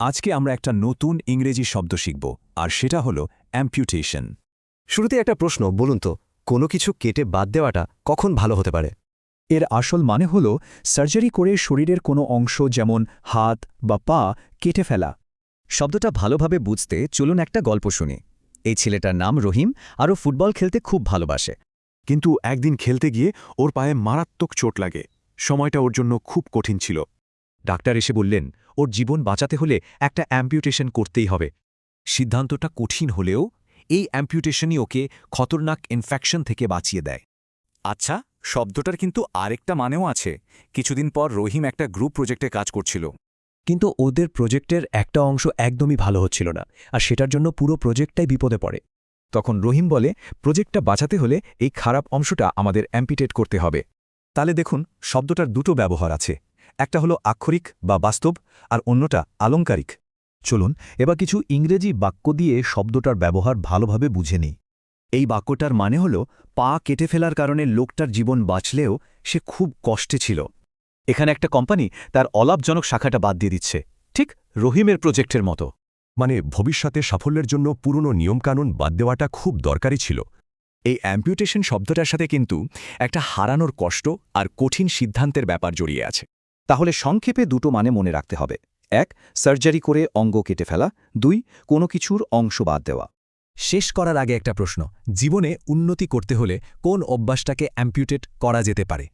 আজকে আমরা একটা নতুন ইংরেজি শব্দ শিখব আর সেটা হলো অ্যাম্পিউটেশন। শুরুতে একটা প্রশ্ন, বলুন তো, কোনো কিছু কেটে বাদ দেওয়াটা কখন ভালো হতে পারে? এর আসল মানে হল সার্জারি করে শরীরের কোনো অংশ যেমন হাত বা পা কেটে ফেলা। শব্দটা ভালোভাবে বুঝতে চলুন একটা গল্প শুনি। এই ছেলেটার নাম রহিম, আরও ফুটবল খেলতে খুব ভালোবাসে। কিন্তু একদিন খেলতে গিয়ে ওর পায়ে মারাত্মক চোট লাগে। সময়টা ওর জন্য খুব কঠিন ছিল। ডাক্তার এসে বললেন ওর জীবন বাঁচাতে হলে একটা অ্যাম্পিউটেশন করতেই হবে। সিদ্ধান্তটা কঠিন হলেও এই অ্যাম্পিউটেশনই ওকে খতরনাক ইনফেকশন থেকে বাঁচিয়ে দেয়। আচ্ছা, শব্দটার কিন্তু আরেকটা মানেও আছে। কিছুদিন পর রহিম একটা গ্রুপ প্রজেক্টে কাজ করছিল। কিন্তু ওদের প্রজেক্টের একটা অংশ একদমই ভালো হচ্ছিল না, আর সেটার জন্য পুরো প্রজেক্টটাই বিপদে পড়ে। তখন রহিম বলে, প্রজেক্টটা বাঁচাতে হলে এই খারাপ অংশটা আমাদের অ্যাম্পিটেট করতে হবে। তাহলে দেখুন, শব্দটার দুটো ব্যবহার আছে। একটা হলো আক্ষরিক বা বাস্তব, আর অন্যটা আলংকারিক। চলুন এবার কিছু ইংরেজি বাক্য দিয়ে শব্দটার ব্যবহার ভালোভাবে বুঝে নিই। এই বাক্যটার মানে হল, পা কেটে ফেলার কারণে লোকটার জীবন বাঁচলেও সে খুব কষ্টে ছিল। এখানে একটা কোম্পানি তার অলাভজনক শাখাটা বাদ দিয়ে দিচ্ছে, ঠিক রহিমের প্রজেক্টের মতো। মানে ভবিষ্যতে সাফল্যের জন্য পুরনো নিয়মকানুন বাদ দেওয়াটা খুব দরকারি ছিল। এই অ্যাম্পিউটেশন শব্দটার সাথে কিন্তু একটা হারানোর কষ্ট আর কঠিন সিদ্ধান্তের ব্যাপার জড়িয়ে আছে। তাহলে সংক্ষেপে দুটো মানে মনে রাখতে হবে। 1, সার্জারি করে অঙ্গ কেটে ফেলা। 2, কোনো কিছুর অংশ বাদ দেওয়া। শেষ করার আগে একটা প্রশ্ন, জীবনে উন্নতি করতে হলে কোন অভ্যাসটাকে অ্যাম্পিউটেট করা যেতে পারে?